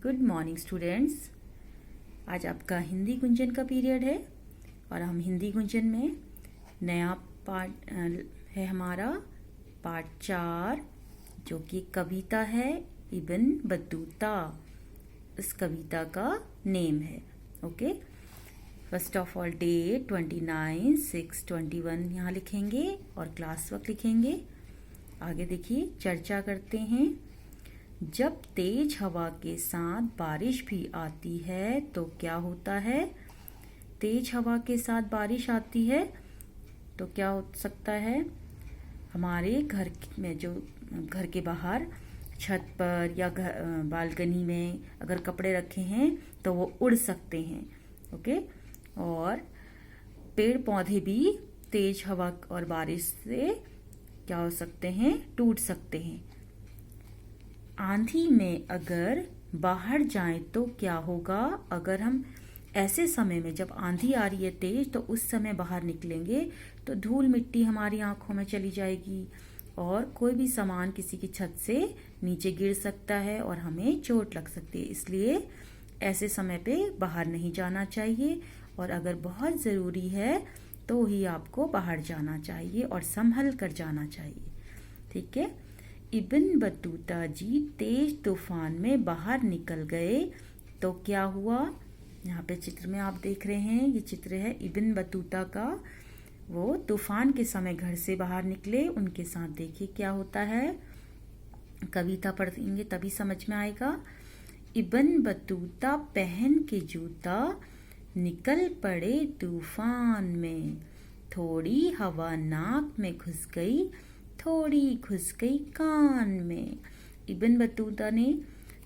Good morning students. आज आपका हिंदी गुंजन का पीरियड है और हम हिंदी गुंजन में नया पाठ है हमारा पाठ 4, जो कि कविता है इब्न बतूता। इस कविता का नेम है। Okay, first of all date 29/6/21 यहाँ लिखेंगे और क्लास वक्त लिखेंगे। आगे देखिए, चर्चा करते हैं। जब तेज हवा के साथ बारिश भी आती है तो क्या होता है? तेज हवा के साथ बारिश आती है तो क्या हो सकता है? हमारे घर में, जो घर के बाहर छत पर या बालकनी में अगर कपड़े रखे हैं तो वो उड़ सकते हैं। ओके, और पेड़ पौधे भी तेज हवा और बारिश से क्या हो सकते हैं? टूट सकते हैं। आंधी में अगर बाहर जाएं तो क्या होगा? अगर हम ऐसे समय में, जब आंधी आ रही है तेज, तो उस समय बाहर निकलेंगे तो धूल मिट्टी हमारी आंखों में चली जाएगी और कोई भी सामान किसी की छत से नीचे गिर सकता है और हमें चोट लग सकती है। इसलिए ऐसे समय पे बाहर नहीं जाना चाहिए और अगर बहुत ज़रूरी है तो ही आपको बाहर जाना चाहिए और संभल कर जाना चाहिए। ठीक है। इब्न बतूता जी तेज तूफान में बाहर निकल गए तो क्या हुआ? यहाँ पे चित्र में आप देख रहे हैं, ये चित्र है इब्न बतूता का। वो तूफान के समय घर से बाहर निकले। उनके साथ देखिए क्या होता है। कविता पढ़ेंगे तभी समझ में आएगा। इब्न बतूता पहन के जूता निकल पड़े तूफान में। थोड़ी हवा नाक में घुस गई, थोड़ी घुस गई कान में। इब्न बतूता ने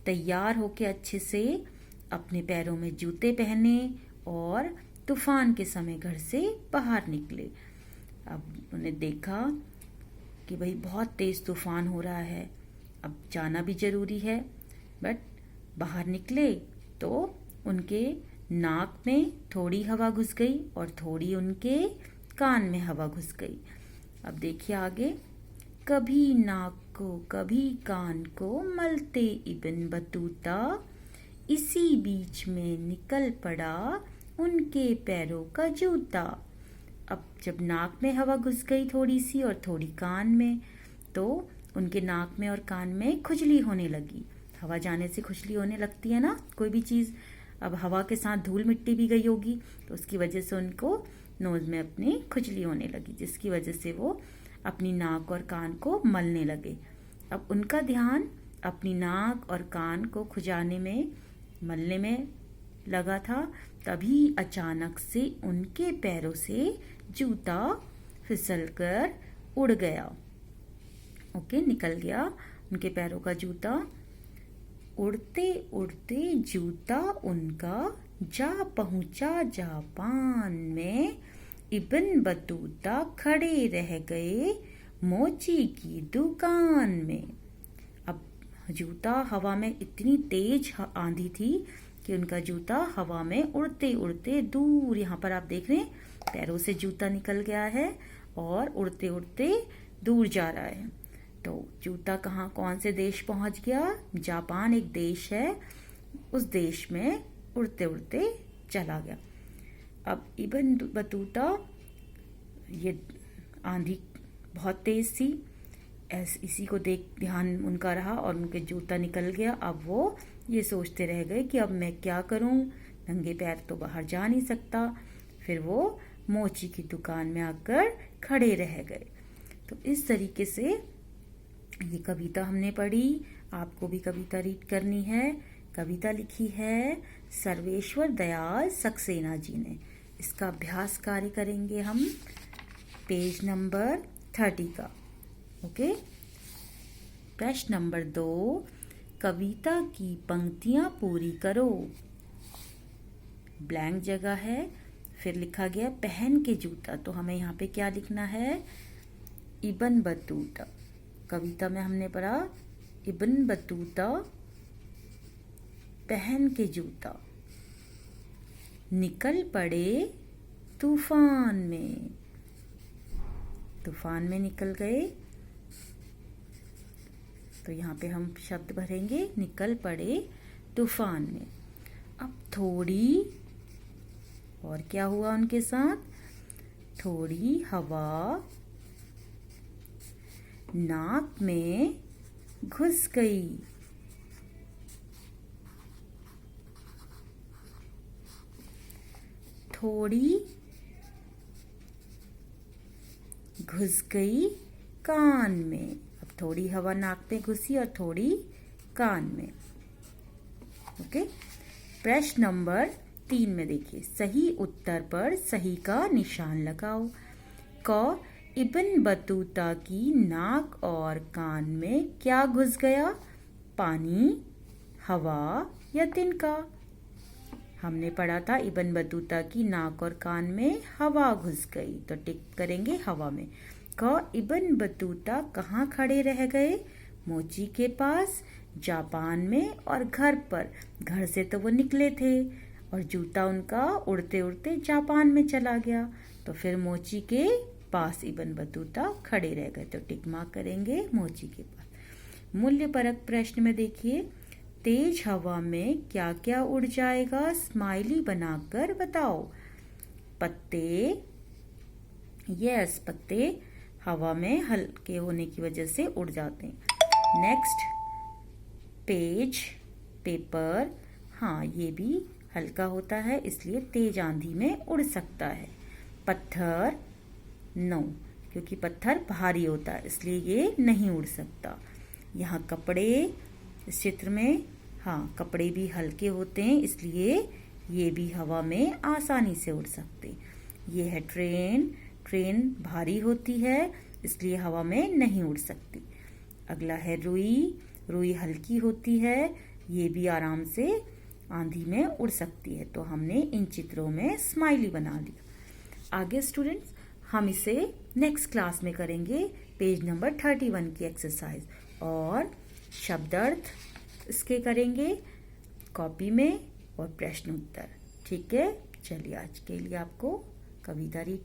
तैयार होके अच्छे से अपने पैरों में जूते पहने और तूफान के समय घर से बाहर निकले। अब उन्हें देखा कि भाई बहुत तेज तूफान हो रहा है, अब जाना भी जरूरी है। बट बाहर निकले तो उनके नाक में थोड़ी हवा घुस गई और थोड़ी उनके कान में हवा घुस गई। अब देखिए आगे। कभी नाक को कभी कान को मलते इब्न बतूता, इसी बीच में निकल पड़ा उनके पैरों का जूता। अब जब नाक में हवा घुस गई थोड़ी सी और थोड़ी कान में, तो उनके नाक में और कान में खुजली होने लगी। हवा जाने से खुजली होने लगती है ना, कोई भी चीज़। अब हवा के साथ धूल मिट्टी भी गई होगी तो उसकी वजह से उनको नोज़ में अपनी खुजली होने लगी, जिसकी वजह से वो अपनी नाक और कान को मलने लगे। अब उनका ध्यान अपनी नाक और कान को खुजाने में, मलने में लगा था। तभी अचानक से उनके पैरों से जूता फिसलकर उड़ गया। ओके, निकल गया उनके पैरों का जूता। उड़ते उड़ते जूता उनका जा पहुंचा जापान में। इब्न बतूता खड़े रह गए मोची की दुकान में। अब जूता हवा में, इतनी तेज आंधी थी कि उनका जूता हवा में उड़ते उड़ते दूर, यहाँ पर आप देख रहे हैं पैरों से जूता निकल गया है और उड़ते उड़ते दूर जा रहा है। तो जूता कहाँ, कौन से देश पहुंच गया? जापान एक देश है, उस देश में उड़ते उड़ते चला गया। अब इब्न बतूता, ये आंधी बहुत तेज थी, इसी को देख ध्यान उनका रहा और उनके जूता निकल गया। अब वो ये सोचते रह गए कि अब मैं क्या करूं, नंगे पैर तो बाहर जा नहीं सकता। फिर वो मोची की दुकान में आकर खड़े रह गए। तो इस तरीके से ये कविता हमने पढ़ी। आपको भी कविता रीड करनी है। कविता लिखी है सर्वेश्वर दयाल सक्सेना जी ने। इसका अभ्यास कार्य करेंगे हम पेज नंबर 30 का। ओके, प्रश्न नंबर 2, कविता की पंक्तियां पूरी करो। ब्लैंक जगह है, फिर लिखा गया पहन के जूता, तो हमें यहाँ पे क्या लिखना है? Ibn Battuta. कविता में हमने पढ़ा इब्न बतूता पहन के जूता निकल पड़े तूफान में। तूफान में निकल गए, तो यहाँ पे हम शब्द भरेंगे निकल पड़े तूफान में। अब थोड़ी और क्या हुआ उनके साथ, थोड़ी हवा नाक में घुस गई। थोड़ी घुस गई कान में। अब थोड़ी हवा नाक में घुसी और थोड़ी कान में। ओके, प्रश्न नंबर 3 में देखिए, सही उत्तर पर सही का निशान लगाओ। क, इब्न बतूता की नाक और कान में क्या घुस गया, पानी, हवा या तिनका। हमने पढ़ा था इब्न बतूता की नाक और कान में हवा घुस गई, तो टिक करेंगे हवा में। क, इब्न बतूता कहाँ खड़े रह गए, मोची के पास, जापान में और घर पर। घर से तो वो निकले थे और जूता उनका उड़ते उड़ते जापान में चला गया, तो फिर मोची के पास इब्न बतूता खड़े रह गए, तो टिक मार्क करेंगे मोची के पास। मूल्य परक प्रश्न में देखिए, तेज हवा में क्या क्या उड़ जाएगा, स्माइली बनाकर बताओ। पत्ते, यस, पत्ते हवा में हल्के होने की वजह से उड़ जाते हैं। नेक्स्ट, पेज, पेपर, हाँ ये भी हल्का होता है इसलिए तेज आंधी में उड़ सकता है। पत्थर, नो, क्योंकि पत्थर भारी होता है इसलिए ये नहीं उड़ सकता। यहाँ कपड़े, इस चित्र में हाँ कपड़े भी हल्के होते हैं इसलिए ये भी हवा में आसानी से उड़ सकते। ये है ट्रेन, ट्रेन भारी होती है इसलिए हवा में नहीं उड़ सकती। अगला है रुई, रुई हल्की होती है, ये भी आराम से आंधी में उड़ सकती है, तो हमने इन चित्रों में स्माइली बना लिया। आगे स्टूडेंट्स हम इसे नेक्स्ट क्लास में करेंगे, पेज नंबर 31 की एक्सरसाइज, और शब्दार्थ इसके करेंगे कॉपी में और प्रश्न उत्तर। ठीक है, चलिए आज के लिए आपको कविता रीड